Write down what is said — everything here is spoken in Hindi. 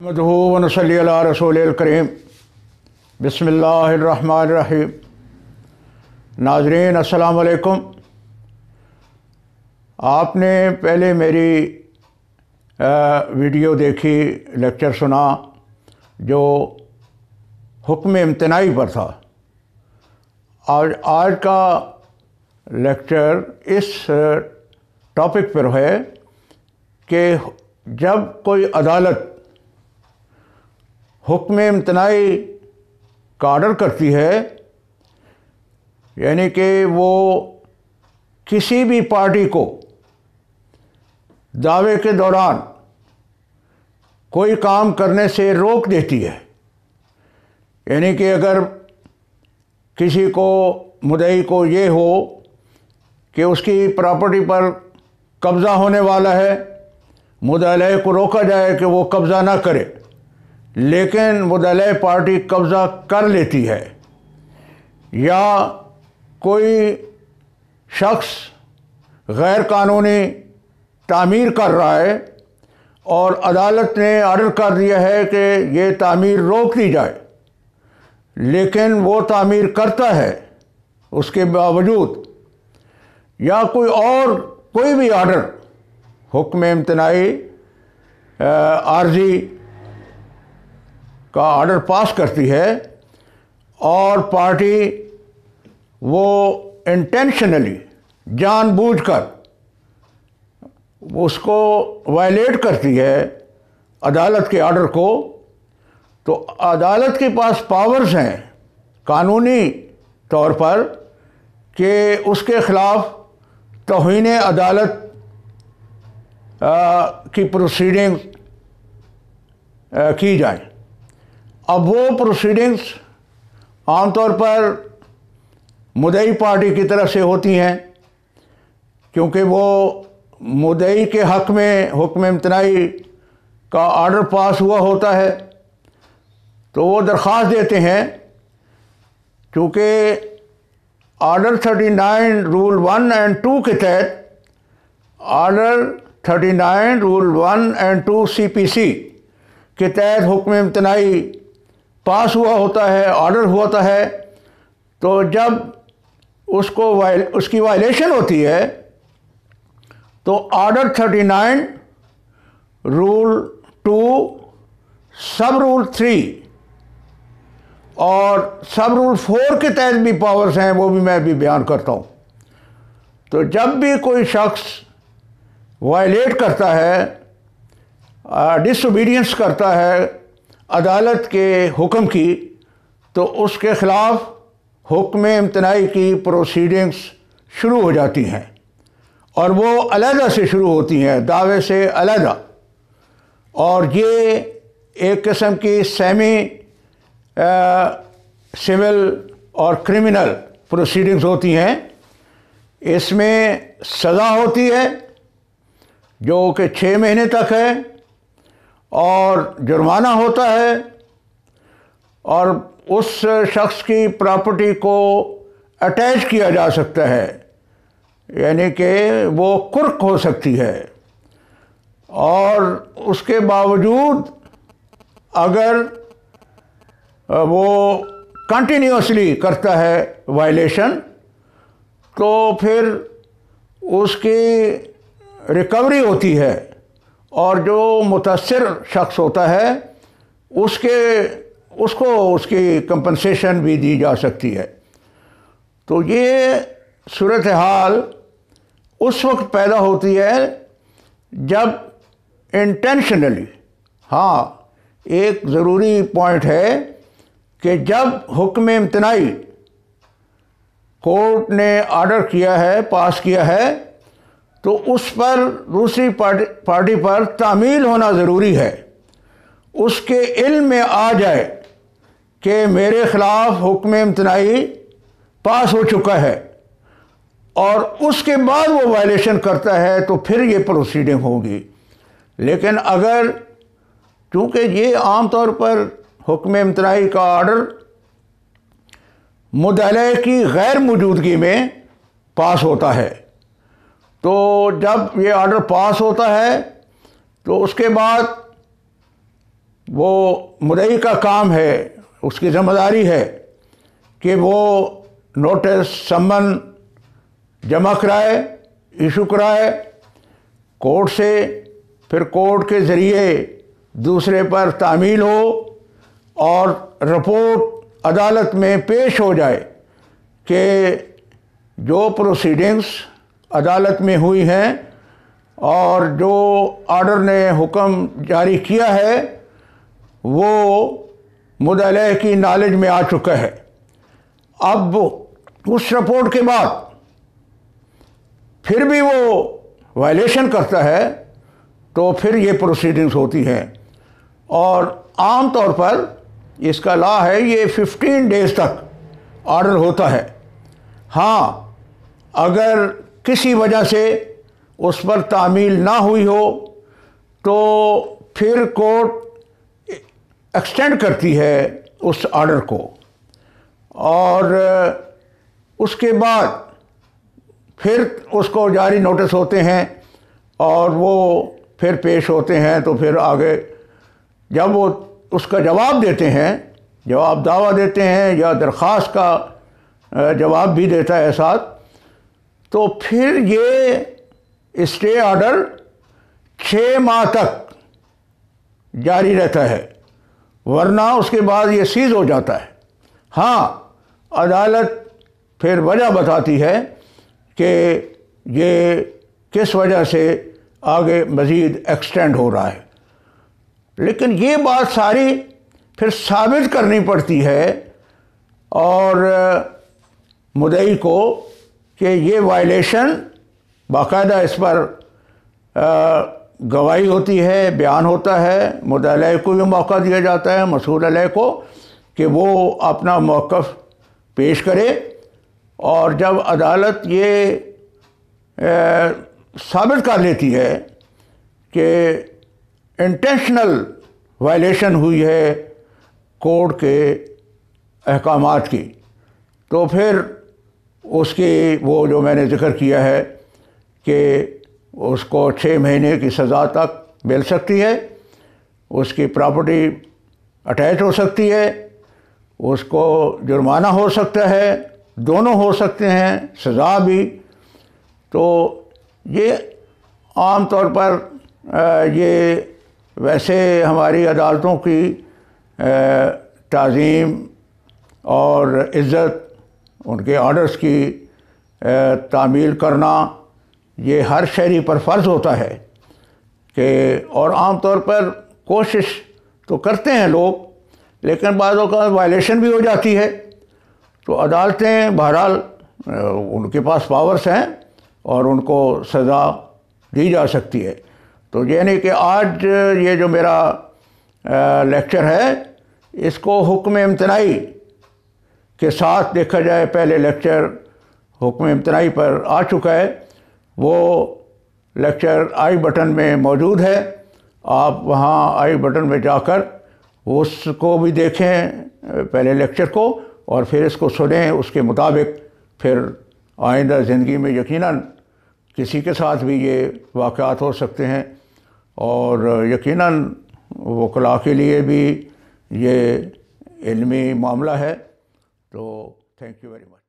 नहमदुहु व नसल्ली अला रसूलिल करीम। बिस्मिल्लाहिर्रहमानिर्रहीम। नाज़रीन अस्सलाम वालेकुम। आपने पहले मेरी वीडियो देखी, लेक्चर सुना जो हुक्म इम्तनाई पर था। आज का लेक्चर इस टॉपिक पर है कि जब कोई अदालत हुक्म इम्तनाई का ऑर्डर करती है, यानी कि वो किसी भी पार्टी को दावे के दौरान कोई काम करने से रोक देती है, यानी कि अगर किसी को मुद्दई को ये हो कि उसकी प्रॉपर्टी पर कब्ज़ा होने वाला है, मुद्दई को रोका जाए कि वो कब्ज़ा ना करे, लेकिन मुद्दई पार्टी कब्ज़ा कर लेती है, या कोई शख्स गैर कानूनी तामीर कर रहा है और अदालत ने ऑर्डर कर दिया है कि ये तामीर रोक दी जाए, लेकिन वो तामीर करता है उसके बावजूद, या कोई भी ऑर्डर हुक्म इम्तनाई आर्जी का ऑर्डर पास करती है और पार्टी वो इंटेंशनली जानबूझकर उसको वायलेट करती है अदालत के ऑर्डर को, तो अदालत के पास पावर्स हैं कानूनी तौर पर कि उसके ख़िलाफ़ तौहीन अदालत की प्रोसीडिंग्स की जाए। अब वो प्रोसीडिंग्स आमतौर पर मुद्दई पार्टी की तरफ से होती हैं, क्योंकि वो मुद्दई के हक़ में हुक्म इम्तनाई का ऑर्डर पास हुआ होता है, तो वो दरख्वास्त देते हैं। क्योंकि ऑर्डर 39 रूल 1 एंड 2 के तहत, ऑर्डर 39 रूल 1 एंड 2 CPC के तहत हुक्म इम्तनाई पास हुआ होता है, ऑर्डर होता है, तो जब उसकी वायलेशन होती है तो ऑर्डर 39 रूल 2 सब रूल 3 और सब रूल 4 के तहत भी पावर्स हैं, वो भी मैं अभी बयान करता हूँ। तो जब भी कोई शख्स वायलेट करता है, डिसओबीडियंस करता है अदालत के हुक्म की, तो उसके ख़िलाफ़ हुक्म इम्तनाई की प्रोसीडिंग्स शुरू हो जाती हैं, और वो अलहदा से शुरू होती हैं, दावे से अलहदा। और ये एक किस्म की सेमी सिविल और क्रिमिनल प्रोसीडिंग्स होती हैं। इसमें सज़ा होती है जो कि 6 महीने तक है, और जुर्माना होता है, और उस शख्स की प्रॉपर्टी को अटैच किया जा सकता है, यानी कि वो कुर्क हो सकती है। और उसके बावजूद अगर वो कंटिन्यूसली करता है वायलेशन, तो फिर उसकी रिकवरी होती है, और जो मुतासिर शख्स होता है उसको उसकी कंपनसेशन भी दी जा सकती है। तो ये सूरत हाल उस वक्त पैदा होती है जब इंटेंशनली, हाँ, एक ज़रूरी पॉइंट है कि जब हुक्म इम्तनाई कोर्ट ने ऑर्डर किया है, पास किया है, तो उस पर दूसरी पार्टी पर तामील होना ज़रूरी है। उसके इल्म में आ जाए कि मेरे ख़िलाफ़ हुक्म इम्तनाई पास हो चुका है, और उसके बाद वो वायलेशन करता है, तो फिर ये प्रोसीडिंग होगी। लेकिन अगर, चूँकि ये आम तौर पर हुक्म इम्तनाई का ऑर्डर मुद्दई की गैर मौजूदगी में पास होता है, तो जब ये ऑर्डर पास होता है तो उसके बाद वो मुदई का काम है, उसकी ज़िम्मेदारी है कि वो नोटिस सम्मन जमा कराए, इशू कराए कोर्ट से, फिर कोर्ट के ज़रिए दूसरे पर तामील हो और रिपोर्ट अदालत में पेश हो जाए कि जो प्रोसीडिंग्स अदालत में हुई हैं और जो ऑर्डर ने हुक्म जारी किया है वो मुद्दई की नॉलेज में आ चुका है। अब उस रिपोर्ट के बाद फिर भी वो वायलेशन करता है तो फिर ये प्रोसीडिंग्स होती हैं और आम तौर पर इसका लॉ है ये 15 डेज़ तक ऑर्डर होता है। हाँ, अगर किसी वजह से उस पर तामील ना हुई हो तो फिर कोर्ट एक्सटेंड करती है उस ऑर्डर को और उसके बाद फिर उसको जारी नोटिस होते हैं और वो फिर पेश होते हैं। तो फिर आगे जब वो उसका जवाब देते हैं, जवाब दावा देते हैं या दरख्वास्त का जवाब भी देता है साथ, तो फिर ये स्टे ऑर्डर 6 माह तक जारी रहता है, वरना उसके बाद ये सीज़ हो जाता है। हाँ, अदालत फिर वजह बताती है कि ये किस वजह से आगे मज़ीद एक्सटेंड हो रहा है, लेकिन ये बात सारी फिर साबित करनी पड़ती है और मुद्दई को कि ये वायलेशन बाकायदा इस पर गवाही होती है, बयान होता है, मुद्दई को भी मौका दिया जाता है, मसूल अलैह को, कि वो अपना मौक़िफ़ पेश करे। और जब अदालत ये साबित कर लेती है कि इंटेंशनल वायलेशन हुई है कोर्ट के अहकामात की, तो फिर उसकी वो जो मैंने ज़िक्र किया है कि उसको 6 महीने की सज़ा तक मिल सकती है, उसकी प्रॉपर्टी अटैच हो सकती है, उसको जुर्माना हो सकता है, दोनों हो सकते हैं, सज़ा भी। तो ये आम तौर पर ये वैसे हमारी अदालतों की ताज़ीम और इज़्ज़त, उनके ऑर्डर्स की तामील करना, ये हर शहरी पर फ़र्ज़ होता है कि, और आम तौर पर कोशिश तो करते हैं लोग, लेकिन बाज़ों का वायलेशन भी हो जाती है। तो अदालतें बहरहाल उनके पास पावर्स हैं और उनको सज़ा दी जा सकती है। तो यानी कि आज ये जो मेरा लेक्चर है, इसको हुक्म इम्तनाई के साथ देखा जाए। पहले लेक्चर हुक्म इम्तनाई पर आ चुका है, वो लेक्चर आई बटन में मौजूद है, आप वहाँ आई बटन में जाकर उसको भी देखें पहले लेक्चर को, और फिर इसको सुनें। उसके मुताबिक फिर आइंदा ज़िंदगी में यकीनन किसी के साथ भी ये वाक़यात हो सकते हैं और यकीनन वकला के लिए भी ये इल्मी मामला है। तो थैंक यू वेरी मच।